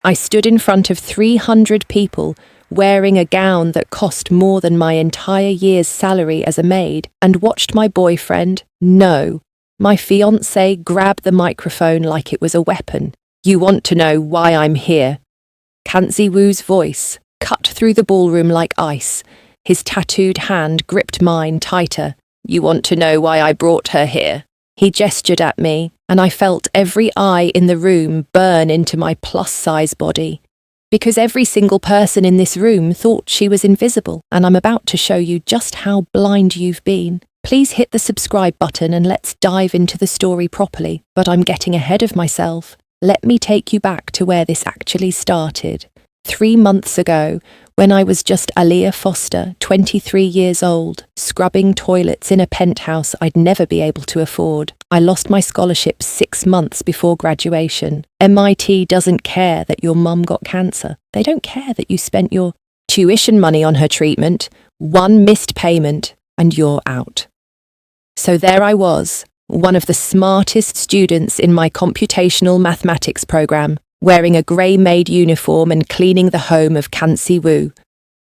I stood in front of 300 people, wearing a gown that cost more than my entire year's salary as a maid, and watched my boyfriend, no, my fiancé, grab the microphone like it was a weapon. "You want to know why I'm here?" Kanzi Wu's voice cut through the ballroom like ice. His tattooed hand gripped mine tighter. "You want to know why I brought her here?" He gestured at me, and I felt every eye in the room burn into my plus-size body. Because every single person in this room thought she was invisible, and I'm about to show you just how blind you've been. Please hit the subscribe button and let's dive into the story properly, but I'm getting ahead of myself. Let me take you back to where this actually started. 3 months ago, when I was just Aaliyah Foster, 23 years old, scrubbing toilets in a penthouse I'd never be able to afford. I lost my scholarship 6 months before graduation. MIT doesn't care that your mum got cancer. They don't care that you spent your tuition money on her treatment, 1 missed payment, and you're out. So there I was, one of the smartest students in my computational mathematics program, wearing a grey maid uniform and cleaning the home of Kanzi Wu,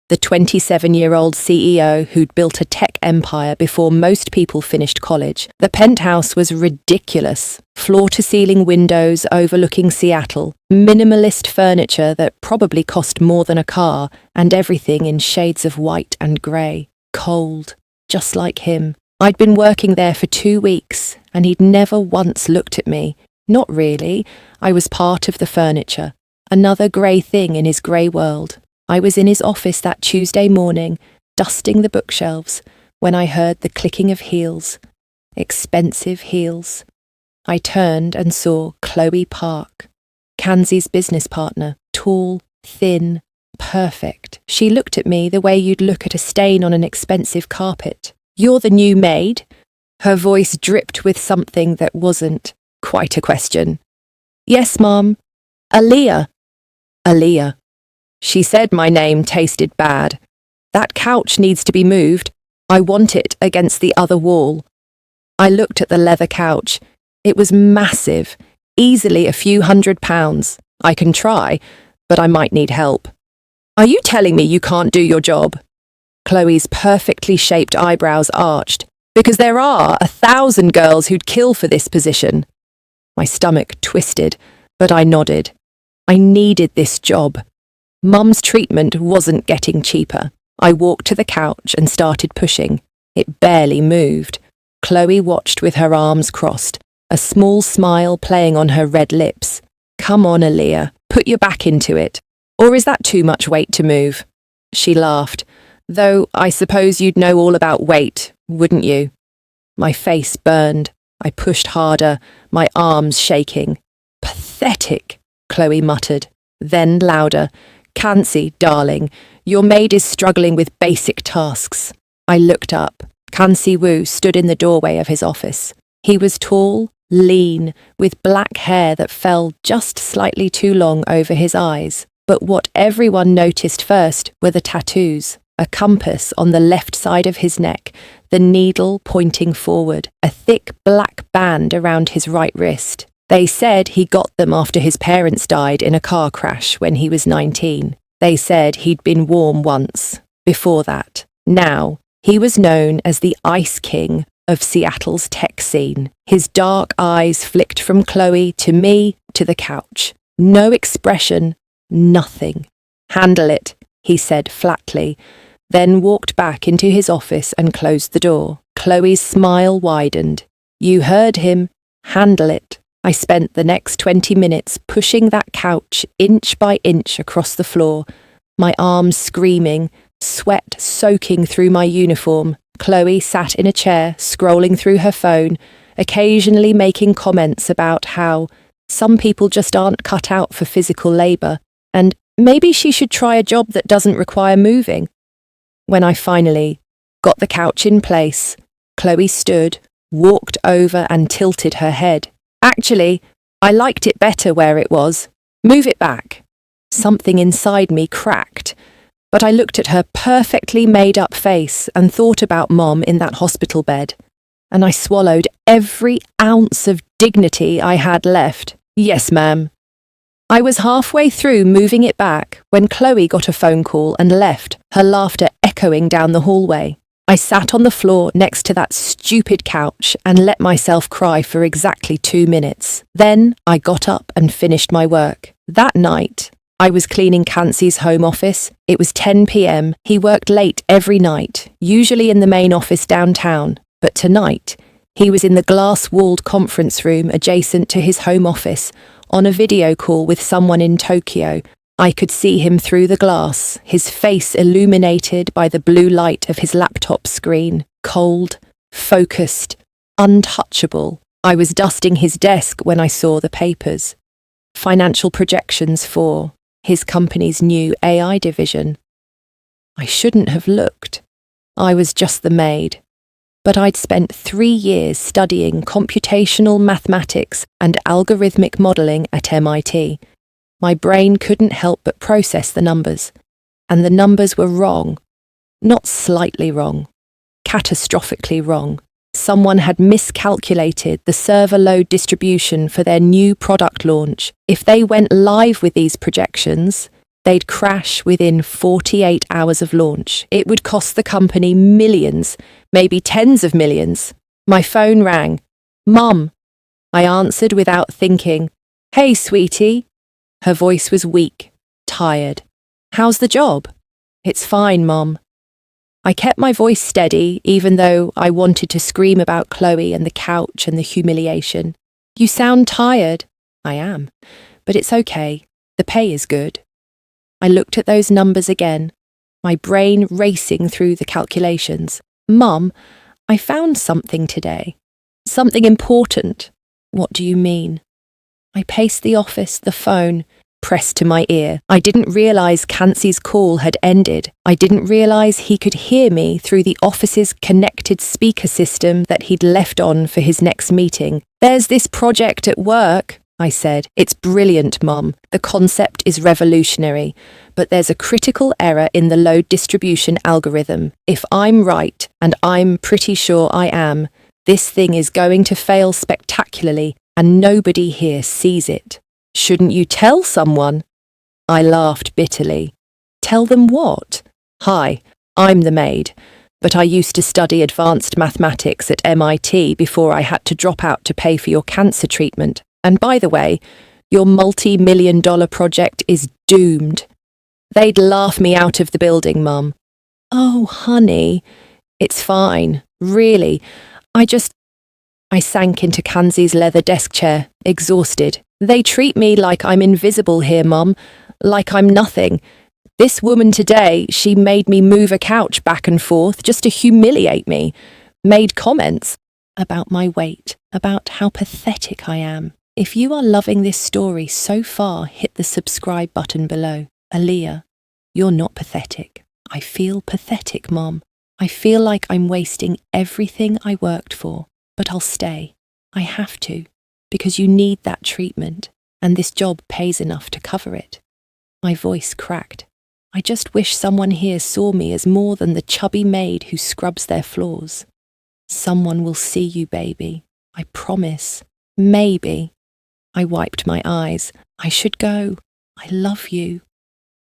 the 27-year-old CEO who'd built a tech empire before most people finished college. The penthouse was ridiculous. Floor-to-ceiling windows overlooking Seattle, minimalist furniture that probably cost more than a car, and everything in shades of white and grey. Cold, just like him. I'd been working there for 2 weeks, and he'd never once looked at me. Not really. I was part of the furniture. Another grey thing in his grey world. I was in his office that Tuesday morning, dusting the bookshelves, when I heard the clicking of heels. Expensive heels. I turned and saw Chloe Park, Kanzi's business partner, tall, thin, perfect. She looked at me the way you'd look at a stain on an expensive carpet. "You're the new maid?" Her voice dripped with something that wasn't quite a question. "Yes, Mom. Aaliyah." Aaliyah. She said my name tasted bad. "That couch needs to be moved. I want it against the other wall." I looked at the leather couch. It was massive, easily a few £100. I can try, but I might need help. "Are you telling me you can't do your job?" Chloe's perfectly shaped eyebrows arched. "Because there are 1,000 girls who'd kill for this position." My stomach twisted, but I nodded. I needed this job. Mum's treatment wasn't getting cheaper. I walked to the couch and started pushing. It barely moved. Chloe watched with her arms crossed, a small smile playing on her red lips. "Come on, Aaliyah, put your back into it. Or is that too much weight to move?" She laughed. "Though I suppose you'd know all about weight, wouldn't you?" My face burned. I pushed harder, my arms shaking. "Pathetic," Chloe muttered. Then louder, "Kanzi, darling, your maid is struggling with basic tasks." I looked up. Kanzi Wu stood in the doorway of his office. He was tall, lean, with black hair that fell just slightly too long over his eyes. But what everyone noticed first were the tattoos. A compass on the left side of his neck, the needle pointing forward, a thick black band around his right wrist. They said he got them after his parents died in a car crash when he was 19. They said he'd been warm once, before that. Now, he was known as the Ice King of Seattle's tech scene. His dark eyes flicked from Chloe to me to the couch. No expression, nothing. "Handle it," he said flatly, then walked back into his office and closed the door. Chloe's smile widened. "You heard him. Handle it." I spent the next 20 minutes pushing that couch inch by inch across the floor, my arms screaming, sweat soaking through my uniform. Chloe sat in a chair, scrolling through her phone, occasionally making comments about how some people just aren't cut out for physical labour, and maybe she should try a job that doesn't require moving. When I finally got the couch in place, Chloe stood, walked over and tilted her head. "Actually, I liked it better where it was. Move it back." Something inside me cracked, but I looked at her perfectly made-up face and thought about Mom in that hospital bed, and I swallowed every ounce of dignity I had left. "Yes, ma'am." I was halfway through moving it back when Chloe got a phone call and left, her laughter echoing down the hallway. I sat on the floor next to that stupid couch and let myself cry for exactly 2 minutes. Then I got up and finished my work. That night, I was cleaning Cancey's home office. It was 10 p.m. He worked late every night, usually in the main office downtown. But tonight, he was in the glass-walled conference room adjacent to his home office, on a video call with someone in Tokyo. I could see him through the glass, his face illuminated by the blue light of his laptop screen, cold, focused, untouchable. I was dusting his desk when I saw the papers. Financial projections for his company's new AI division. I shouldn't have looked. I was just the maid. But I'd spent 3 years studying computational mathematics and algorithmic modelling at MIT. My brain couldn't help but process the numbers. And the numbers were wrong. Not slightly wrong. Catastrophically wrong. Someone had miscalculated the server load distribution for their new product launch. If they went live with these projections, they'd crash within 48 hours of launch. It would cost the company millions, maybe tens of millions. My phone rang. Mum. I answered without thinking. Hey, sweetie. Her voice was weak, tired. How's the job? It's fine, Mom. I kept my voice steady, even though I wanted to scream about Chloe and the couch and the humiliation. You sound tired. I am. But it's okay. The pay is good. I looked at those numbers again, my brain racing through the calculations. Mum, I found something today. Something important. What do you mean? I paced the office, the phone, pressed to my ear. I didn't realise Cancey's call had ended. I didn't realise he could hear me through the office's connected speaker system that he'd left on for his next meeting. There's this project at work, I said. It's brilliant, Mum. The concept is revolutionary, but there's a critical error in the load distribution algorithm. If I'm right, and I'm pretty sure I am, this thing is going to fail spectacularly, and nobody here sees it. Shouldn't you tell someone? I laughed bitterly. Tell them what? Hi, I'm the maid, but I used to study advanced mathematics at MIT before I had to drop out to pay for your cancer treatment. And by the way, your multi-million-dollar project is doomed. They'd laugh me out of the building, Mum. Oh, honey, it's fine, really. I sank into Cancey's leather desk chair, exhausted. They treat me like I'm invisible here, Mum, like I'm nothing. This woman today, she made me move a couch back and forth just to humiliate me, made comments about my weight, about how pathetic I am. If you are loving this story so far, hit the subscribe button below. Aaliyah, you're not pathetic. I feel pathetic, Mom. I feel like I'm wasting everything I worked for. But I'll stay. I have to, because you need that treatment, and this job pays enough to cover it. My voice cracked. I just wish someone here saw me as more than the chubby maid who scrubs their floors. Someone will see you, baby. I promise. Maybe. I wiped my eyes. I should go. I love you.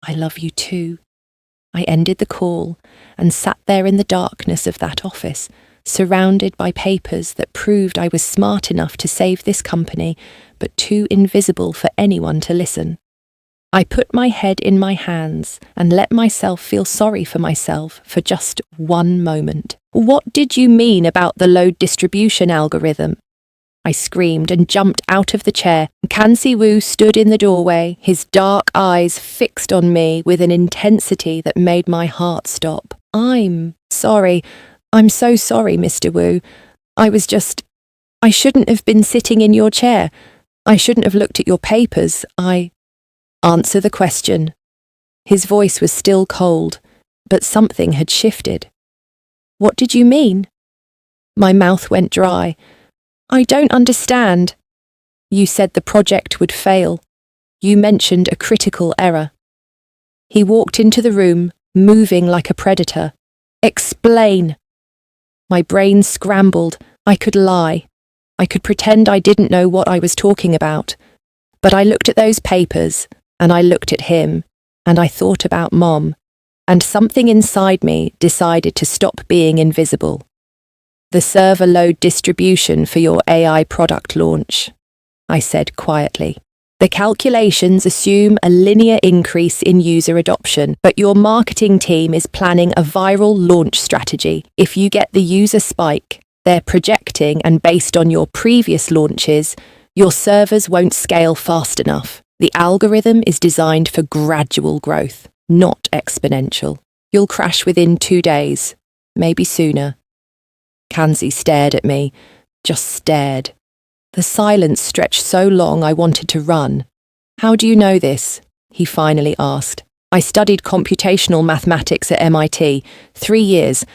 I love you too. I ended the call and sat there in the darkness of that office, surrounded by papers that proved I was smart enough to save this company, but too invisible for anyone to listen. I put my head in my hands and let myself feel sorry for myself for just one moment. What did you mean about the load distribution algorithm? I screamed and jumped out of the chair. Cancey Wu stood in the doorway, his dark eyes fixed on me with an intensity that made my heart stop. I'm sorry. I'm so sorry, Mr. Wu. I shouldn't have been sitting in your chair. I shouldn't have looked at your papers. Answer the question. His voice was still cold, but something had shifted. What did you mean? My mouth went dry. I don't understand. You said the project would fail. You mentioned a critical error. He walked into the room, moving like a predator. Explain. My brain scrambled. I could lie. I could pretend I didn't know what I was talking about. But I looked at those papers, and I looked at him, and I thought about Mom, and something inside me decided to stop being invisible. The server load distribution for your AI product launch, I said quietly. The calculations assume a linear increase in user adoption, but your marketing team is planning a viral launch strategy. If you get the user spike they're projecting and based on your previous launches, your servers won't scale fast enough. The algorithm is designed for gradual growth, not exponential. You'll crash within 2 days, maybe sooner. Kanzi stared at me, just stared. The silence stretched so long I wanted to run. How do you know this? He finally asked. I studied computational mathematics at MIT, 3 years.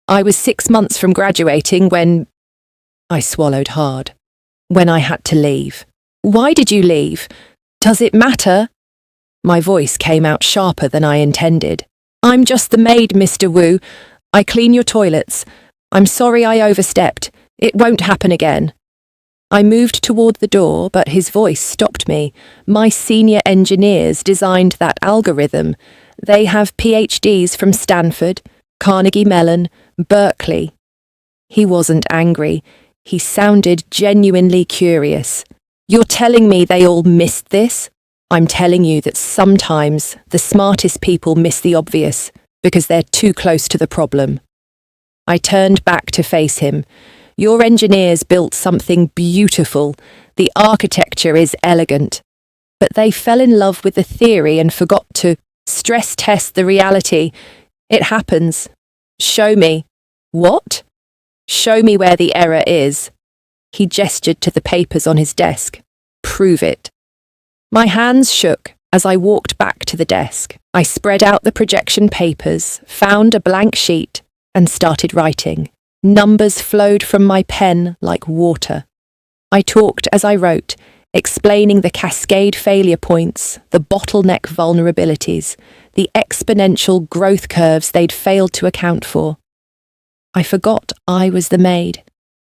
I was 6 months from graduating when... I swallowed hard. When I had to leave. Why did you leave? Does it matter? My voice came out sharper than I intended. I'm just the maid, Mr. Wu. I clean your toilets. I'm sorry I overstepped. It won't happen again. I moved toward the door, but his voice stopped me. My senior engineers designed that algorithm. They have PhDs from Stanford, Carnegie Mellon, Berkeley. He wasn't angry. He sounded genuinely curious. You're telling me they all missed this? I'm telling you that sometimes the smartest people miss the obvious because they're too close to the problem. I turned back to face him. Your engineers built something beautiful. The architecture is elegant. But they fell in love with the theory and forgot to stress test the reality. It happens. Show me. What? Show me where the error is. He gestured to the papers on his desk. Prove it. My hands shook as I walked back to the desk. I spread out the projection papers, found a blank sheet, and started writing. Numbers flowed from my pen like water. I talked as I wrote, explaining the cascade failure points, the bottleneck vulnerabilities, the exponential growth curves they'd failed to account for. I forgot I was the maid.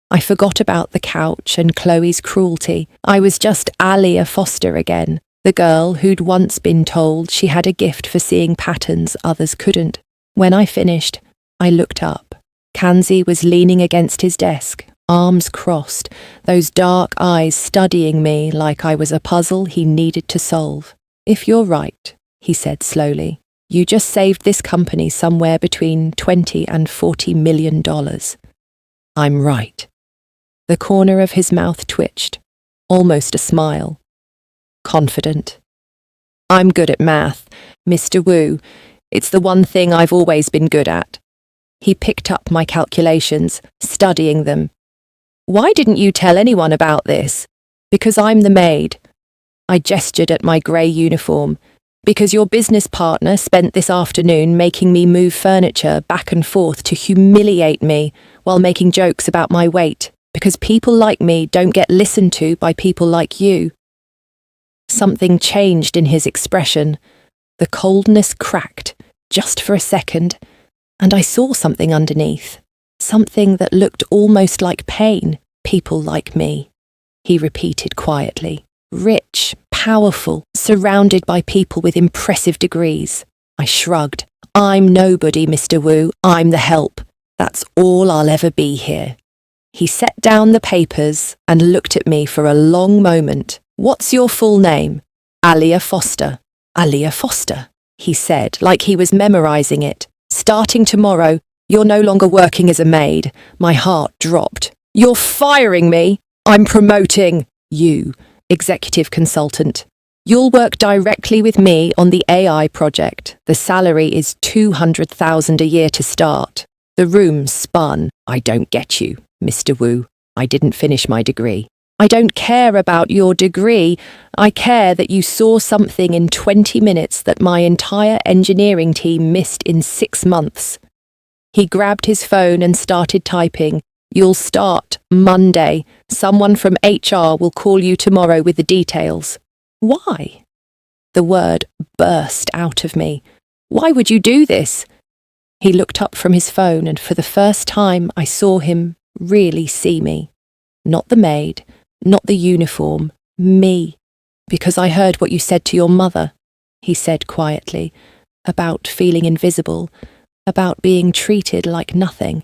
I forgot about the couch and Chloe's cruelty. I was just Alia Foster again, the girl who'd once been told she had a gift for seeing patterns others couldn't. When I finished, I looked up. Kanzi was leaning against his desk, arms crossed, those dark eyes studying me like I was a puzzle he needed to solve. If you're right, he said slowly, you just saved this company somewhere between $20 and $40 million. I'm right. The corner of his mouth twitched, almost a smile. Confident. I'm good at math, Mr. Wu. It's the one thing I've always been good at. He picked up my calculations, studying them. Why didn't you tell anyone about this? Because I'm the maid. I gestured at my grey uniform. Because your business partner spent this afternoon making me move furniture back and forth to humiliate me while making jokes about my weight. Because people like me don't get listened to by people like you. Something changed in his expression. The coldness cracked, just for a second, and I saw something underneath. Something that looked almost like pain. People like me. He repeated quietly. Rich, powerful, surrounded by people with impressive degrees. I shrugged. I'm nobody, Mr. Wu. I'm the help. That's all I'll ever be here. He set down the papers and looked at me for a long moment. What's your full name? Alia Foster. Alia Foster, he said, like he was memorizing it. Starting tomorrow, you're no longer working as a maid. My heart dropped. You're firing me. I'm promoting you, executive consultant. You'll work directly with me on the AI project. The salary is $200,000 a year to start. The room spun. I don't get you, Mr. Wu. I didn't finish my degree. I don't care about your degree. I care that you saw something in 20 minutes that my entire engineering team missed in 6 months. He grabbed his phone and started typing. You'll start Monday. Someone from HR will call you tomorrow with the details. Why? The word burst out of me. Why would you do this? He looked up from his phone, and for the first time I saw him really see me. Not the maid, not the uniform, me. Because I heard what you said to your mother, he said quietly, about feeling invisible, about being treated like nothing.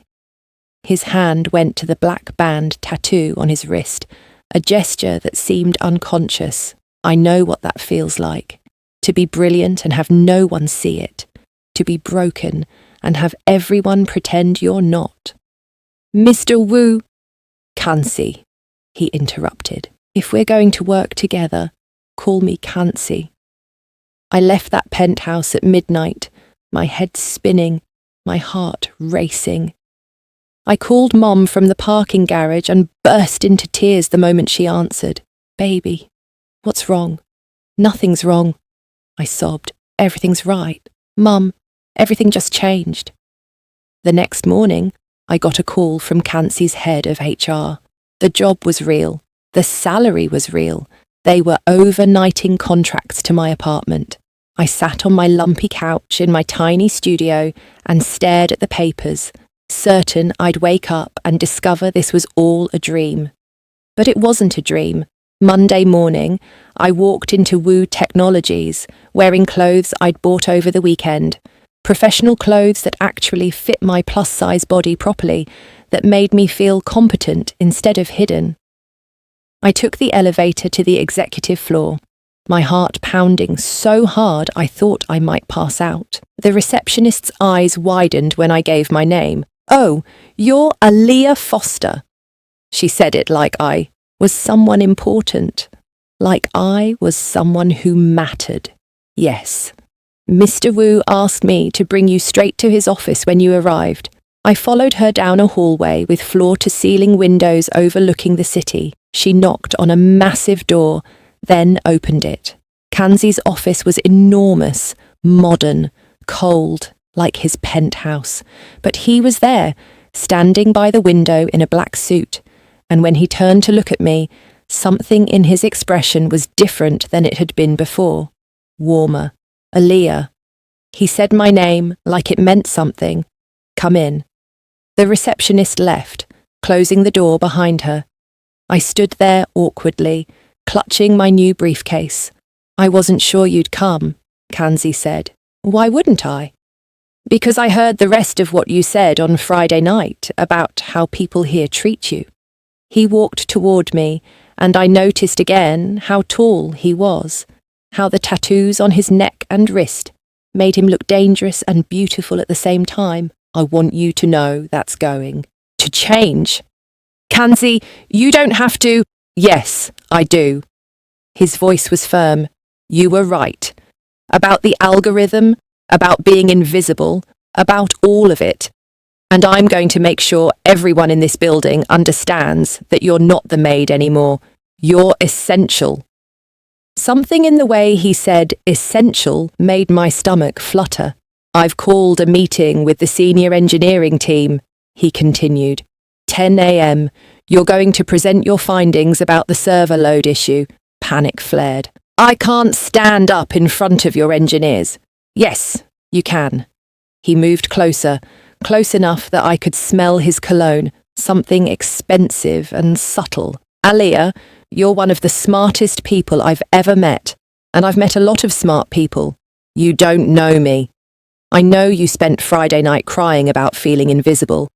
His hand went to the black band tattoo on his wrist, a gesture that seemed unconscious. I know what that feels like. To be brilliant and have no one see it. To be broken and have everyone pretend you're not. Mr. Wu, Kansi, he interrupted. If we're going to work together, call me Kansi. I left that penthouse at midnight, my head spinning, my heart racing. I called Mom from the parking garage and burst into tears the moment she answered. Baby, what's wrong? Nothing's wrong, I sobbed. Everything's right. Mum, everything just changed. The next morning, I got a call from Kansi's head of HR. The job was real. The salary was real. They were overnighting contracts to my apartment. I sat on my lumpy couch in my tiny studio and stared at the papers, certain I'd wake up and discover this was all a dream. But it wasn't a dream. Monday morning, I walked into Wu Technologies, wearing clothes I'd bought over the weekend. Professional clothes that actually fit my plus-size body properly, that made me feel competent instead of hidden. I took the elevator to the executive floor, my heart pounding so hard I thought I might pass out. The receptionist's eyes widened when I gave my name. Oh, you're Aaliyah Foster. She said it like I was someone important, like I was someone who mattered. Yes. Mr. Wu asked me to bring you straight to his office when you arrived. I followed her down a hallway with floor-to-ceiling windows overlooking the city. She knocked on a massive door, then opened it. Kansi's office was enormous, modern, cold, like his penthouse. But he was there, standing by the window in a black suit, and when he turned to look at me, something in his expression was different than it had been before. Warmer. Aaliyah. He said my name like it meant something. Come in. The receptionist left, closing the door behind her. I stood there awkwardly, clutching my new briefcase. I wasn't sure you'd come, Kansi said. Why wouldn't I? Because I heard the rest of what you said on Friday night about how people here treat you. He walked toward me, and I noticed again how tall he was, how the tattoos on his neck and wrist made him look dangerous and beautiful at the same time. I want you to know that's going to change. Kansi, you don't have to. Yes, I do. His voice was firm. You were right. About the algorithm, about being invisible, about all of it. And I'm going to make sure everyone in this building understands that you're not the maid anymore. You're essential. Something in the way he said essential made my stomach flutter. I've called a meeting with the senior engineering team, he continued. 10 a.m. You're going to present your findings about the server load issue. Panic flared. I can't stand up in front of your engineers. Yes, you can. He moved closer, close enough that I could smell his cologne, something expensive and subtle. Aaliyah, you're one of the smartest people I've ever met, and I've met a lot of smart people. You don't know me. I know you spent Friday night crying about feeling invisible,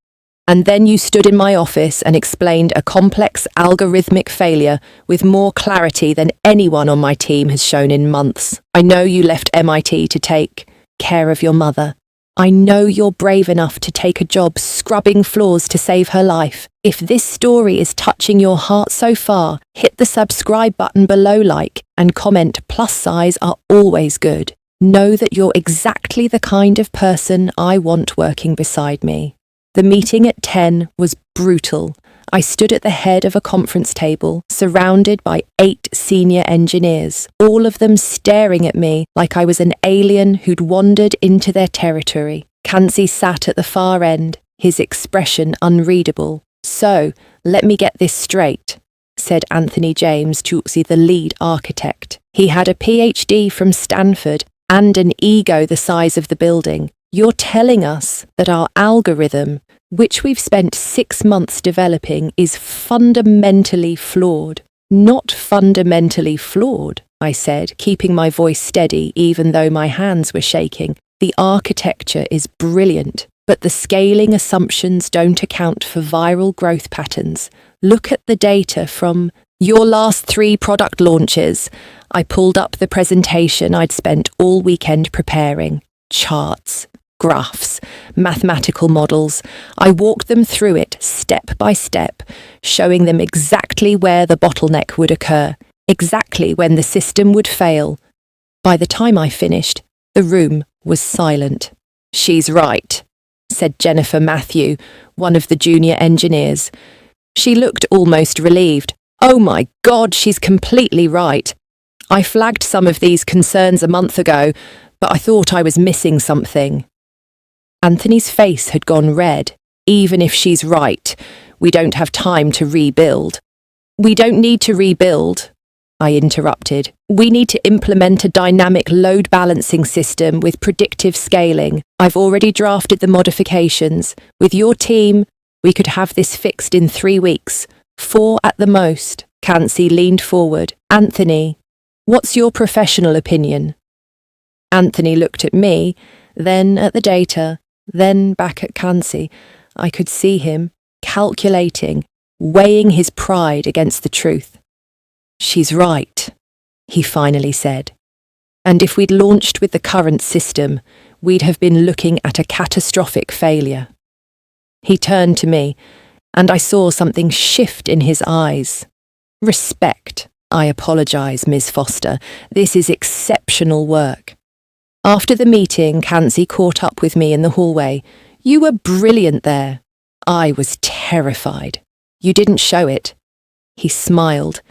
and then you stood in my office and explained a complex algorithmic failure with more clarity than anyone on my team has shown in months. I know you left MIT to take care of your mother. I know you're brave enough to take a job scrubbing floors to save her life. If this story is touching your heart so far, hit the subscribe button below, like, and comment. Plus size are always good. Know that you're exactly the kind of person I want working beside me. The meeting at 10 was brutal. I stood at the head of a conference table, surrounded by 8 senior engineers, all of them staring at me like I was an alien who'd wandered into their territory. Kansi sat at the far end, his expression unreadable. So, let me get this straight, said Anthony James Chouksi, the lead architect. He had a PhD from Stanford and an ego the size of the building. You're telling us that our algorithm, which we've spent 6 months developing, is fundamentally flawed. Not fundamentally flawed, I said, keeping my voice steady even though my hands were shaking. The architecture is brilliant, but the scaling assumptions don't account for viral growth patterns. Look at the data from your last 3 product launches. I pulled up the presentation I'd spent all weekend preparing. Charts, graphs, mathematical models. I walked them through it step by step, showing them exactly where the bottleneck would occur, exactly when the system would fail. By the time I finished, the room was silent. "She's right," said Jennifer Matthew, one of the junior engineers. She looked almost relieved. "Oh my God, she's completely right. I flagged some of these concerns a month ago, but I thought I was missing something." Anthony's face had gone red. "Even if she's right, we don't have time to rebuild." "We don't need to rebuild," I interrupted. "We need to implement a dynamic load balancing system with predictive scaling. I've already drafted the modifications. With your team, we could have this fixed in 3 weeks. 4 at the most." Kansi leaned forward. "Anthony, what's your professional opinion?" Anthony looked at me, then at the data, then back at Kansi. I could see him, calculating, weighing his pride against the truth. "She's right," he finally said. "And if we'd launched with the current system, we'd have been looking at a catastrophic failure." He turned to me, and I saw something shift in his eyes. "Respect. I apologize, Ms. Foster. This is exceptional work." After the meeting, Kansi caught up with me in the hallway. "You were brilliant there." I was terrified. "You didn't show it." He smiled,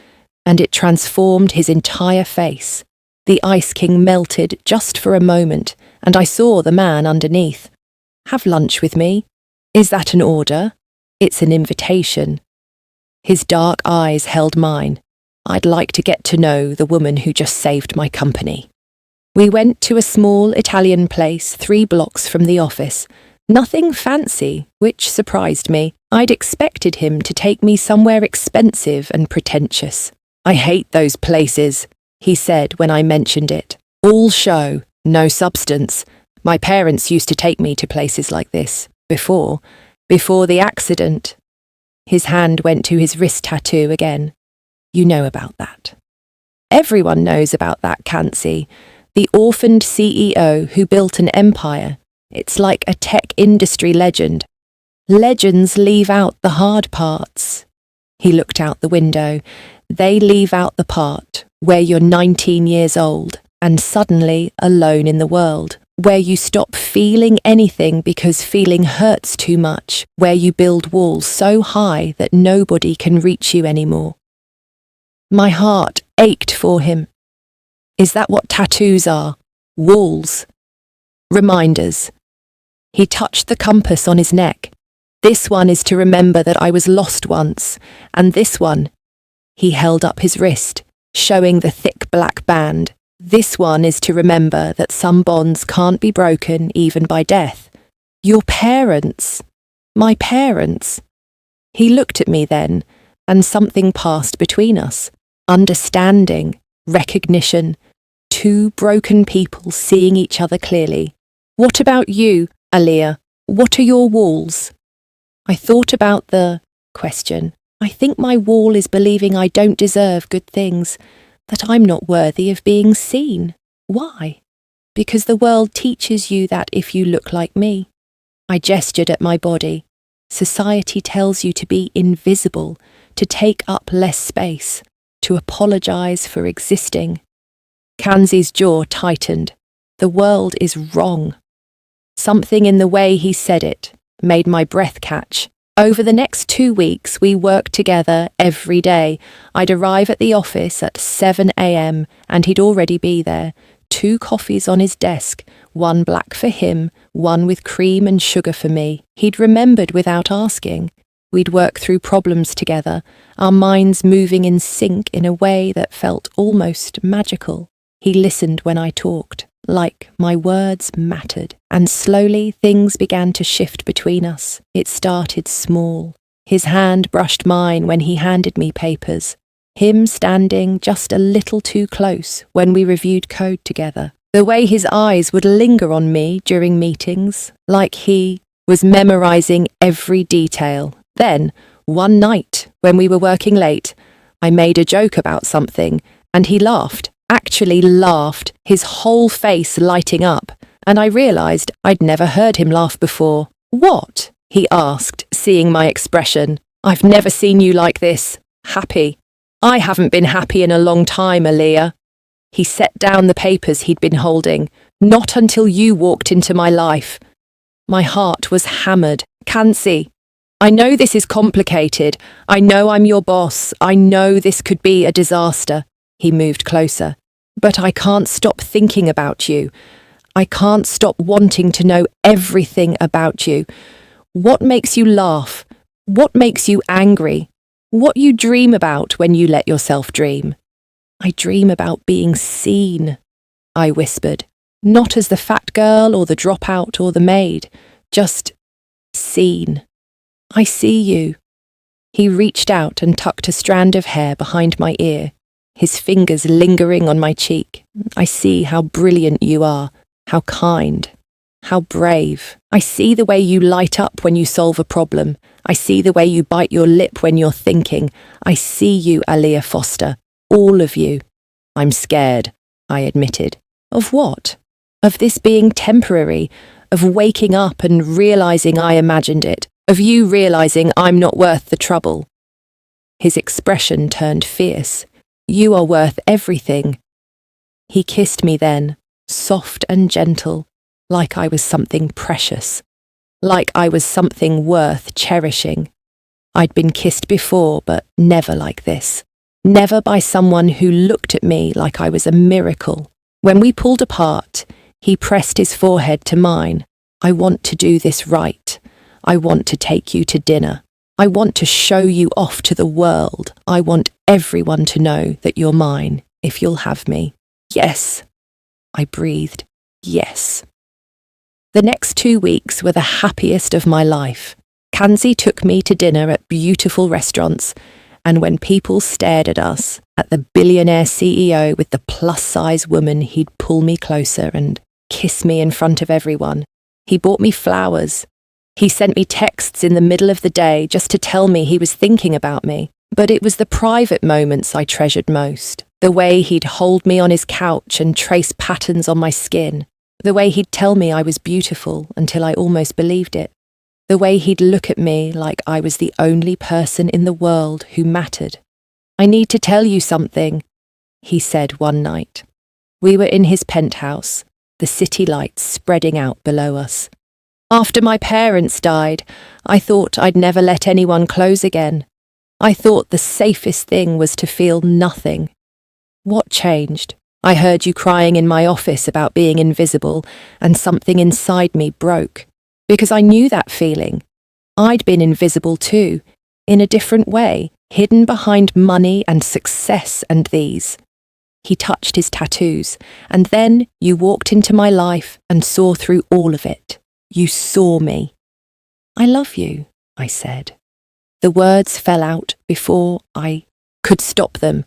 and it transformed his entire face. The Ice King melted just for a moment, and I saw the man underneath. "Have lunch with me? Is that an order?" "It's an invitation." His dark eyes held mine. "I'd like to get to know the woman who just saved my company." We went to a small Italian place 3 blocks from the office. Nothing fancy, which surprised me. I'd expected him to take me somewhere expensive and pretentious. "I hate those places," he said when I mentioned it. "All show, no substance. My parents used to take me to places like this, before the accident." His hand went to his wrist tattoo again. "You know about that." "Everyone knows about that, Kansi. The orphaned CEO who built an empire. It's like a tech industry legend. Legends leave out the hard parts." He looked out the window. "They leave out the part where you're 19 years old and suddenly alone in the world, where you stop feeling anything because feeling hurts too much, where you build walls so high that nobody can reach you anymore." My heart ached for him. Is that what tattoos are? Walls? Reminders. He touched the compass on his neck. "This one is to remember that I was lost once, and this one," he held up his wrist, showing the thick black band. "This one is to remember that some bonds can't be broken even by death. Your parents. My parents." He looked at me then, and something passed between us. Understanding, recognition, 2 broken people seeing each other clearly. "What about you, Aaliyah? What are your walls?" I thought about the question. I think my wall is believing I don't deserve good things, that I'm not worthy of being seen. Why? Because the world teaches you that if you look like me. I gestured at my body. Society tells you to be invisible, to take up less space, to apologize for existing. Kansi's jaw tightened. The world is wrong. Something in the way he said it made my breath catch. Over the next 2 weeks, we worked together every day. I'd arrive at the office at 7 a.m. and he'd already be there. 2 coffees on his desk, 1 black for him, 1 with cream and sugar for me. He'd remembered without asking. We'd work through problems together, our minds moving in sync in a way that felt almost magical. He listened when I talked, like my words mattered, and slowly things began to shift between us. It started small. His hand brushed mine when he handed me papers. Him standing just a little too close when we reviewed code together. The way his eyes would linger on me during meetings, like he was memorizing every detail. Then, one night, when we were working late, I made a joke about something, and he laughed, actually laughed, his whole face lighting up, and I realized I'd never heard him laugh before. "What?" he asked, seeing my expression. "I've never seen you like this. Happy." "I haven't been happy in a long time, Aaliyah." He set down the papers he'd been holding. "Not until you walked into my life." My heart was hammered. "Kansi, I know this is complicated. I know I'm your boss. I know this could be a disaster." He moved closer. "But I can't stop thinking about you. I can't stop wanting to know everything about you. What makes you laugh? What makes you angry? What you dream about when you let yourself dream?" "I dream about being seen," I whispered. "Not as the fat girl or the dropout or the maid, just seen." "I see you." He reached out and tucked a strand of hair behind my ear, his fingers lingering on my cheek. "I see how brilliant you are, how kind, how brave. I see the way you light up when you solve a problem. I see the way you bite your lip when you're thinking. I see you, Aaliyah Foster, all of you." "I'm scared," I admitted. "Of what?" "Of this being temporary, of waking up and realizing I imagined it, of you realizing I'm not worth the trouble." His expression turned fierce. "You are worth everything." He kissed me then, soft and gentle, like I was something precious, like I was something worth cherishing. I'd been kissed before, but never like this. Never by someone who looked at me like I was a miracle. When we pulled apart, he pressed his forehead to mine. "I want to do this right. I want to take you to dinner. I want to show you off to the world. I want everyone to know that you're mine, if you'll have me." "Yes," I breathed. "Yes." The next 2 weeks were the happiest of my life. Kanzi took me to dinner at beautiful restaurants, and when people stared at us, at the billionaire CEO with the plus-size woman, he'd pull me closer and kiss me in front of everyone. He bought me flowers. He sent me texts in the middle of the day just to tell me he was thinking about me. But it was the private moments I treasured most. The way he'd hold me on his couch and trace patterns on my skin. The way he'd tell me I was beautiful until I almost believed it. The way he'd look at me like I was the only person in the world who mattered. "I need to tell you something," he said one night. We were in his penthouse, the city lights spreading out below us. "After my parents died, I thought I'd never let anyone close again. I thought the safest thing was to feel nothing." "What changed?" "I heard you crying in my office about being invisible, and something inside me broke. Because I knew that feeling. I'd been invisible too, in a different way, hidden behind money and success and these." He touched his tattoos, "And then you walked into my life and saw through all of it. You saw me." "I love you," I said. The words fell out before I could stop them.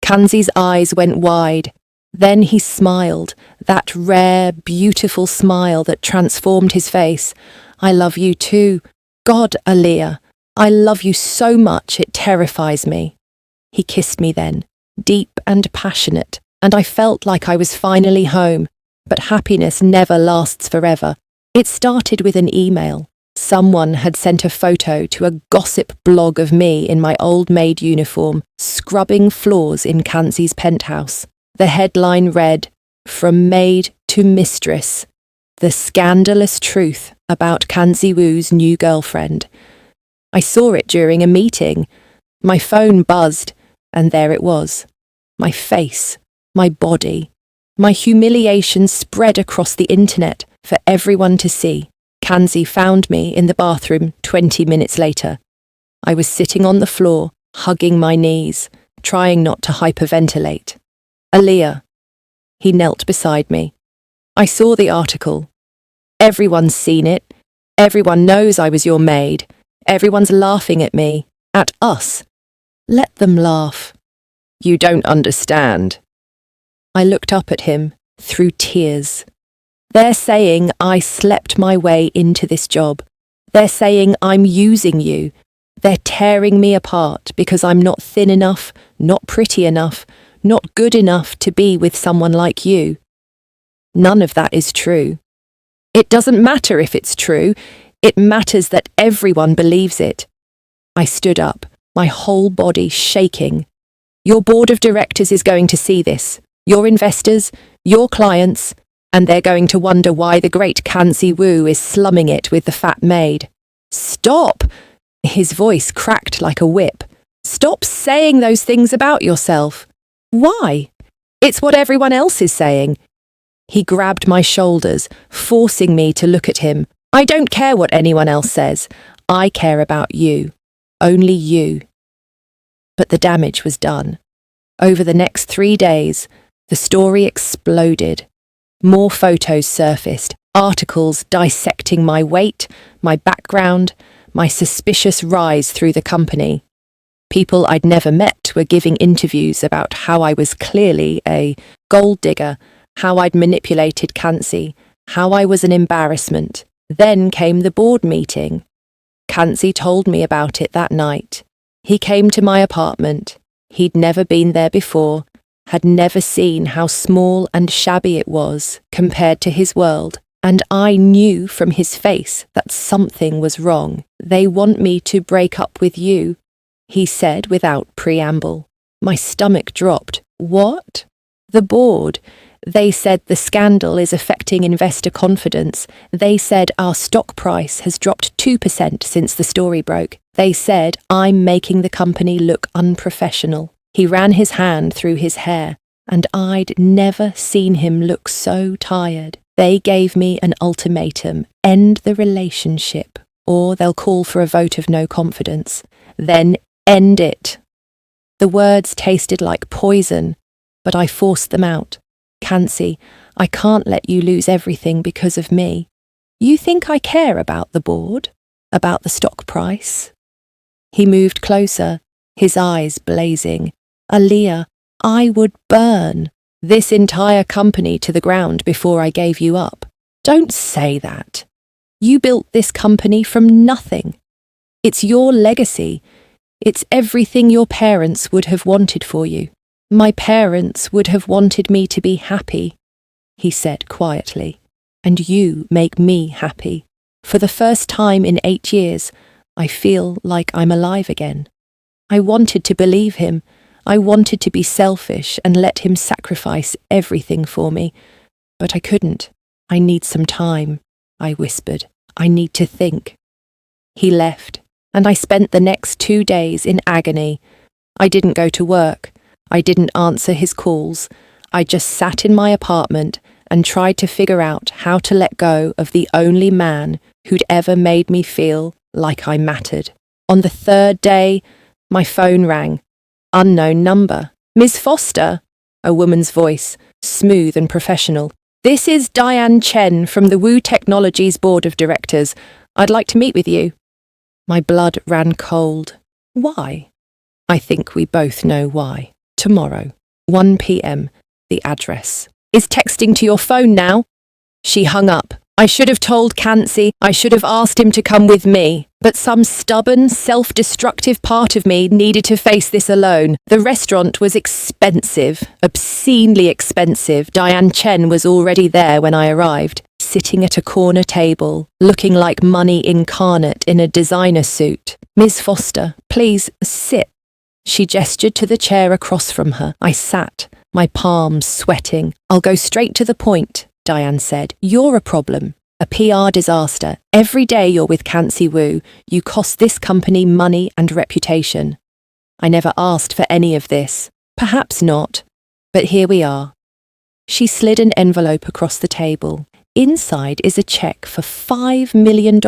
Kanzi's eyes went wide. Then he smiled, that rare, beautiful smile that transformed his face. "I love you too. God, Aaliyah, I love you so much it terrifies me." He kissed me then, deep and passionate, and I felt like I was finally home. But happiness never lasts forever. It started with an email. Someone had sent a photo to a gossip blog of me in my old maid uniform, scrubbing floors in Kanzi's penthouse. The headline read, "From maid to mistress, the scandalous truth about Kanzi Wu's new girlfriend." I saw it during a meeting. My phone buzzed, and there it was. My face, my body, my humiliation spread across the internet for everyone to see. Kanzi found me in the bathroom 20 minutes later. I was sitting on the floor, hugging my knees, trying not to hyperventilate. "Aaliyah." He knelt beside me. "I saw the article. Everyone's seen it. Everyone knows I was your maid. Everyone's laughing at me. At us. Let them laugh. You don't understand. I looked up at him through tears. They're saying I slept my way into this job. They're saying I'm using you. They're tearing me apart because I'm not thin enough, not pretty enough, not good enough to be with someone like you. None of that is true. It doesn't matter if it's true. It matters that everyone believes it. I stood up, my whole body shaking. Your board of directors is going to see this. Your investors, your clients, and they're going to wonder why the great Kansi Wu is slumming it with the fat maid. Stop! His voice cracked like a whip. Stop saying those things about yourself. Why? It's what everyone else is saying. He grabbed my shoulders, forcing me to look at him. I don't care what anyone else says. I care about you. Only you. But the damage was done. Over the next 3 days, the story exploded. More photos surfaced, articles dissecting my weight, my background, my suspicious rise through the company. People I'd never met were giving interviews about how I was clearly a gold digger, how I'd manipulated Kansi, how I was an embarrassment. Then came the board meeting. Kansi told me about it that night. He came to my apartment. He'd never been there before, had never seen how small and shabby it was compared to his world, and I knew from his face that something was wrong. They want me to break up with you, he said without preamble. My stomach dropped. What? The board. They said the scandal is affecting investor confidence. They said our stock price has dropped 2% since the story broke. They said I'm making the company look unprofessional. He ran his hand through his hair, and I'd never seen him look so tired. They gave me an ultimatum: end the relationship, or they'll call for a vote of no confidence. Then end it. The words tasted like poison, but I forced them out. Kansi, I can't let you lose everything because of me. You think I care about the board? About the stock price? He moved closer, his eyes blazing. Aaliyah, I would burn this entire company to the ground before I gave you up. Don't say that. You built this company from nothing. It's your legacy. It's everything your parents would have wanted for you. My parents would have wanted me to be happy, he said quietly. And you make me happy. For the first time in 8 years, I feel like I'm alive again. I wanted to believe him. I wanted to be selfish and let him sacrifice everything for me. But I couldn't. I need some time, I whispered. I need to think. He left, and I spent the next 2 days in agony. I didn't go to work. I didn't answer his calls. I just sat in my apartment and tried to figure out how to let go of the only man who'd ever made me feel like I mattered. On the 3rd day, my phone rang. Unknown number. Ms. Foster, a woman's voice, smooth and professional. This is Diane Chen from the Wu Technologies Board of Directors. I'd like to meet with you. My blood ran cold. Why? I think we both know why. Tomorrow, 1 p.m, the address. Is texting to your phone now? She hung up. I should have told Kansi. I should have asked him to come with me. But some stubborn, self-destructive part of me needed to face this alone. The restaurant was expensive, obscenely expensive. Diane Chen was already there when I arrived, sitting at a corner table, looking like money incarnate in a designer suit. Ms. Foster, please sit. She gestured to the chair across from her. I sat, my palms sweating. I'll go straight to the point, Diane said. You're a problem. A PR disaster. Every day you're with Kansi Wu, you cost this company money and reputation. I never asked for any of this. Perhaps not. But here we are. She slid an envelope across the table. Inside is a check for $5 million.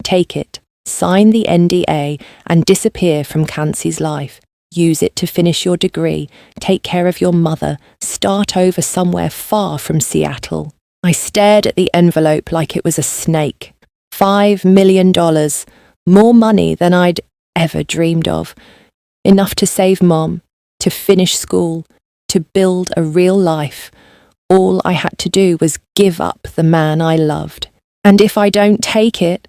Take it, sign the NDA, and disappear from Kansi's life. Use it to finish your degree, take care of your mother, start over somewhere far from Seattle. I stared at the envelope like it was a snake. $5 million, more money than I'd ever dreamed of. Enough to save Mom, to finish school, to build a real life. All I had to do was give up the man I loved. And if I don't take it,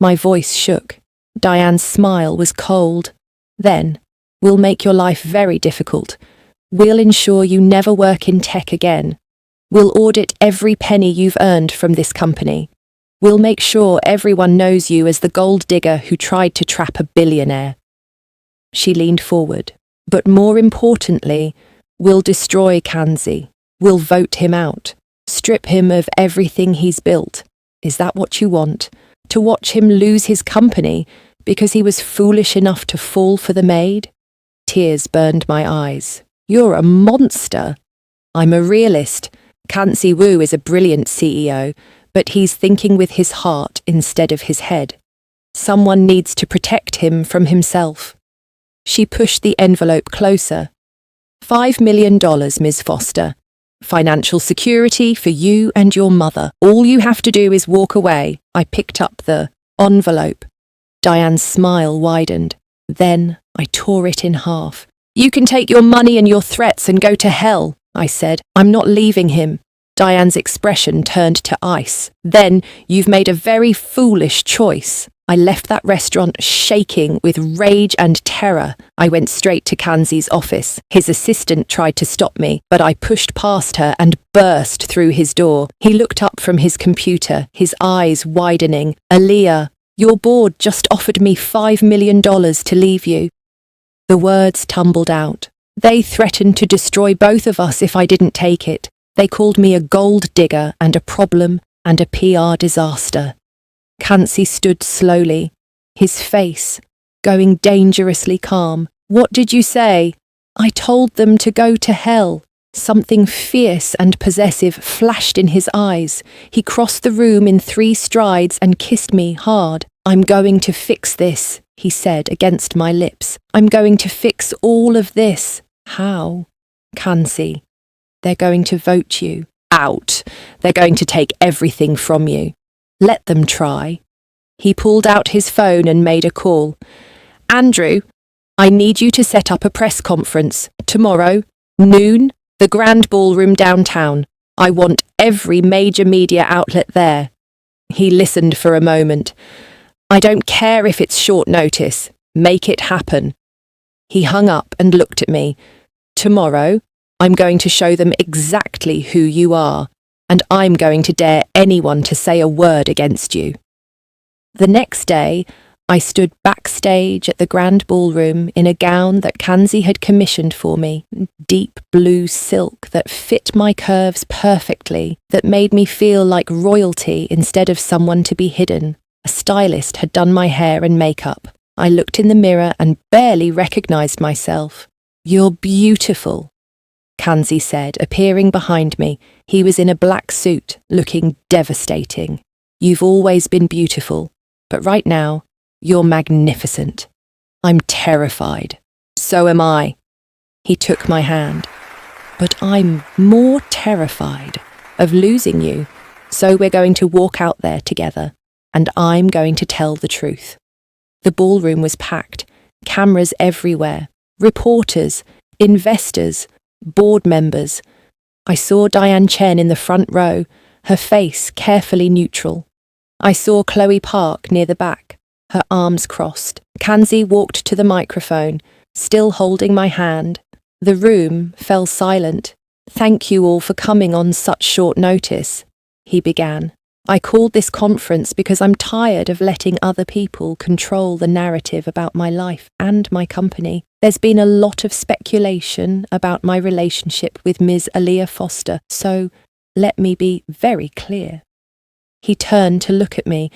my voice shook. Diane's smile was cold. Then, we'll make your life very difficult. We'll ensure you never work in tech again. We'll audit every penny you've earned from this company. We'll make sure everyone knows you as the gold digger who tried to trap a billionaire. She leaned forward. But more importantly, we'll destroy Kanzi. We'll vote him out. Strip him of everything he's built. Is that what you want? To watch him lose his company because he was foolish enough to fall for the maid? Tears burned my eyes. You're a monster. I'm a realist. Kanzi Wu is a brilliant CEO, but he's thinking with his heart instead of his head. Someone needs to protect him from himself. She pushed the envelope closer. $5 million, Ms. Foster. Financial security for you and your mother. All you have to do is walk away. I picked up the envelope. Diane's smile widened. Then I tore it in half. You can take your money and your threats and go to hell, I said. I'm not leaving him. Diane's expression turned to ice. Then you've made a very foolish choice. I left that restaurant shaking with rage and terror. I went straight to Kanzi's office. His assistant tried to stop me, but I pushed past her and burst through his door. He looked up from his computer, his eyes widening. Aaliyah, your board just offered me $5 million to leave you. The words tumbled out. They threatened to destroy both of us if I didn't take it. They called me a gold digger and a problem and a PR disaster. Kanzi stood slowly, his face going dangerously calm. What did you say? I told them to go to hell. Something fierce and possessive flashed in his eyes. He crossed the room in 3 strides and kissed me hard. I'm going to fix this, he said against my lips. I'm going to fix all of this. How? Kanzi. They're going to vote you out. They're going to take everything from you. Let them try. He pulled out his phone and made a call. Andrew, I need you to set up a press conference. Tomorrow, noon, the Grand Ballroom downtown. I want every major media outlet there. He listened for a moment. I don't care if it's short notice. Make it happen. He hung up and looked at me. Tomorrow, I'm going to show them exactly who you are, and I'm going to dare anyone to say a word against you. The next day, I stood backstage at the Grand Ballroom in a gown that Kanzi had commissioned for me, deep blue silk that fit my curves perfectly, that made me feel like royalty instead of someone to be hidden. A stylist had done my hair and makeup. I looked in the mirror and barely recognized myself. You're beautiful, Kanzi said, appearing behind me. He was in a black suit, looking devastating. You've always been beautiful, but right now, you're magnificent. I'm terrified. So am I. He took my hand. But I'm more terrified of losing you, so we're going to walk out there together, and I'm going to tell the truth. The ballroom was packed, cameras everywhere, reporters, investors, board members. I saw Diane Chen in the front row, her face carefully neutral. I saw Chloe Park near the back, her arms crossed. Kanzi walked to the microphone, still holding my hand. The room fell silent. Thank you all for coming on such short notice, he began. I called this conference because I'm tired of letting other people control the narrative about my life and my company. There's been a lot of speculation about my relationship with Ms. Aaliyah Foster, so let me be very clear. He turned to look at me,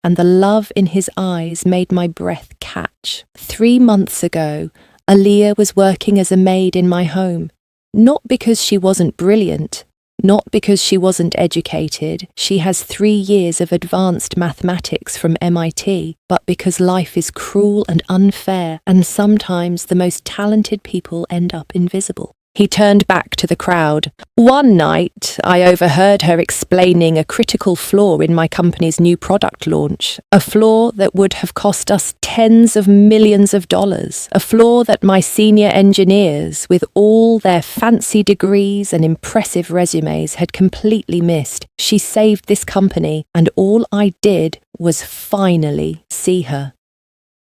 and the love in his eyes made my breath catch. 3 months ago, Aaliyah was working as a maid in my home, not because she wasn't brilliant, not because she wasn't educated. She has 3 years of advanced mathematics from MIT, but because life is cruel and unfair, and sometimes the most talented people end up invisible. He turned back to the crowd. One night, I overheard her explaining a critical flaw in my company's new product launch, a flaw that would have cost us tens of millions of dollars, a flaw that my senior engineers, with all their fancy degrees and impressive resumes, had completely missed. She saved this company, and all I did was finally see her.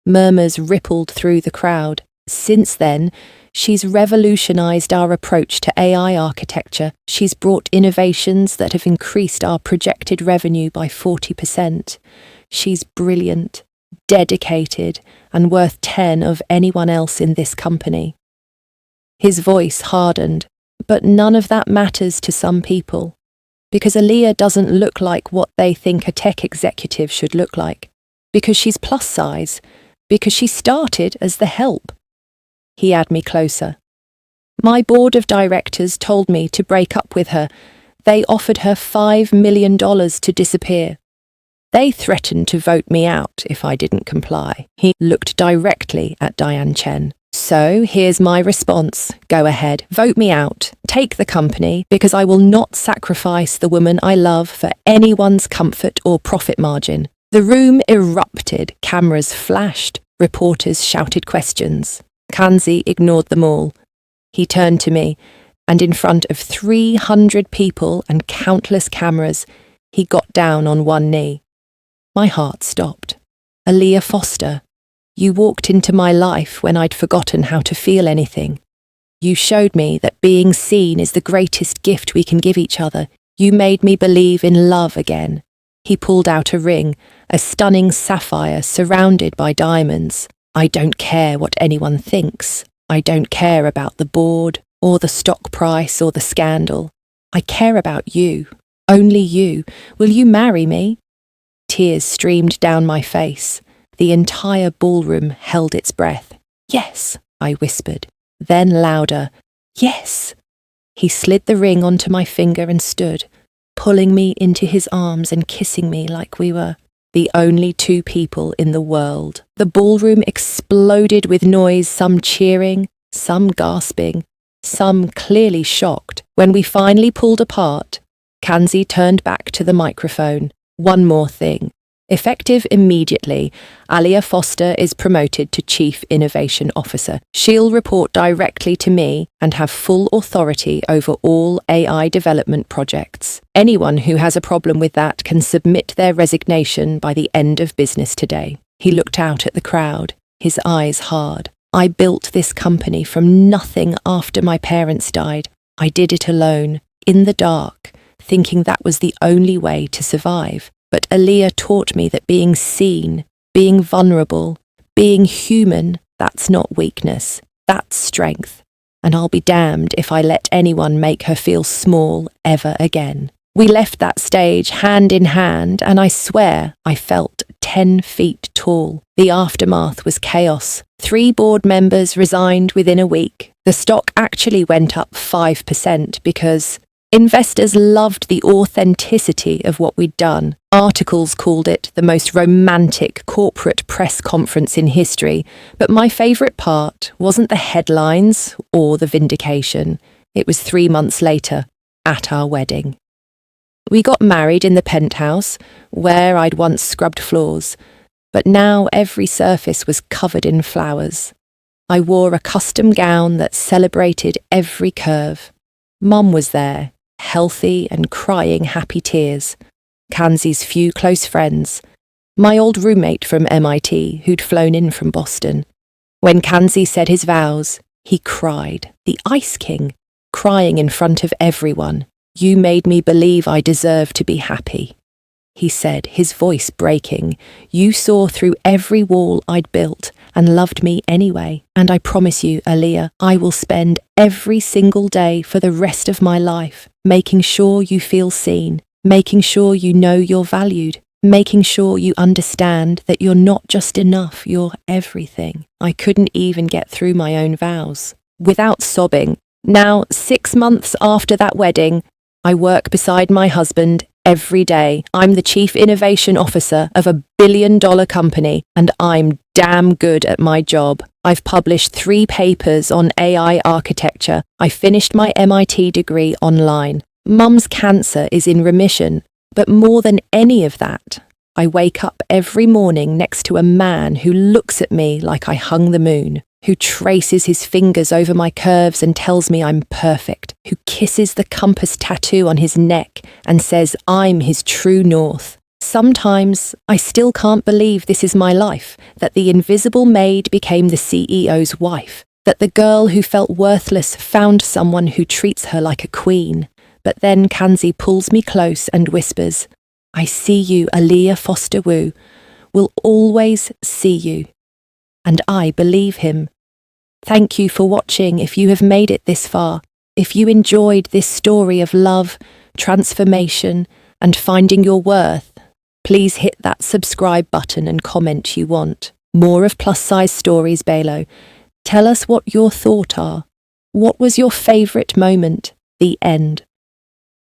Murmurs rippled through the crowd. Since then, she's revolutionized our approach to AI architecture. She's brought innovations that have increased our projected revenue by 40%. She's brilliant, dedicated, and worth 10 of anyone else in this company. His voice hardened, but none of that matters to some people, because Aaliyah doesn't look like what they think a tech executive should look like, because she's plus size, because she started as the help. He had me closer. My board of directors told me to break up with her. They offered her $5 million to disappear. They threatened to vote me out if I didn't comply. He looked directly at Diane Chen. So here's my response. Go ahead, vote me out. Take the company, because I will not sacrifice the woman I love for anyone's comfort or profit margin. The room erupted. Cameras flashed. Reporters shouted questions. Kanzi ignored them all. He turned to me, and in front of 300 people and countless cameras, he got down on one knee. My heart stopped. Aaliyah Foster, you walked into my life when I'd forgotten how to feel anything. You showed me that being seen is the greatest gift we can give each other. You made me believe in love again. He pulled out a ring, a stunning sapphire surrounded by diamonds. I don't care what anyone thinks. I don't care about the board, or the stock price, or the scandal. I care about you. Only you. Will you marry me? Tears streamed down my face. The entire ballroom held its breath. Yes, I whispered. Then louder. Yes. He slid the ring onto my finger and stood, pulling me into his arms and kissing me like we were the only two people in the world. The ballroom exploded with noise, some cheering, some gasping, some clearly shocked. When we finally pulled apart, Kanzi turned back to the microphone. One more thing. Effective immediately, Aaliyah Foster is promoted to Chief Innovation Officer. She'll report directly to me and have full authority over all AI development projects. Anyone who has a problem with that can submit their resignation by the end of business today. He looked out at the crowd, his eyes hard. I built this company from nothing after my parents died. I did it alone, in the dark, thinking that was the only way to survive. But Aaliyah taught me that being seen, being vulnerable, being human, that's not weakness, that's strength. And I'll be damned if I let anyone make her feel small ever again. We left that stage hand in hand, and I swear I felt 10 feet tall. The aftermath was chaos. 3 board members resigned within a week. The stock actually went up 5% because investors loved the authenticity of what we'd done. Articles called it the most romantic corporate press conference in history, but my favourite part wasn't the headlines or the vindication. It was 3 months later, at our wedding. We got married in the penthouse, where I'd once scrubbed floors, but now every surface was covered in flowers. I wore a custom gown that celebrated every curve. Mum was there, healthy and crying happy tears. Kanzi's few close friends, my old roommate from MIT who'd flown in from Boston. When Kanzi said his vows, he cried, the Ice King, crying in front of everyone. You made me believe I deserved to be happy, he said, his voice breaking. You saw through every wall I'd built and loved me anyway. And I promise you, Aaliyah, I will spend every single day for the rest of my life making sure you feel seen, making sure you know you're valued, making sure you understand that you're not just enough, you're everything. I couldn't even get through my own vows without sobbing. Now, 6 months after that wedding, I work beside my husband every day. I'm the chief innovation officer of a billion-dollar company, and I'm damn good at my job. I've published 3 papers on AI architecture. I finished my MIT degree online. Mum's cancer is in remission, but more than any of that, I wake up every morning next to a man who looks at me like I hung the moon, who traces his fingers over my curves and tells me I'm perfect, who kisses the compass tattoo on his neck and says I'm his true north. Sometimes I still can't believe this is my life, that the invisible maid became the CEO's wife, that the girl who felt worthless found someone who treats her like a queen. But then Kanzi pulls me close and whispers, I see you, Aaliyah Foster Wu, will always see you. And I believe him. Thank you for watching if you have made it this far. If you enjoyed this story of love, transformation, and finding your worth, please hit that subscribe button and comment you want. More of Plus Size Stories below. Tell us what your thoughts are. What was your favourite moment? The end.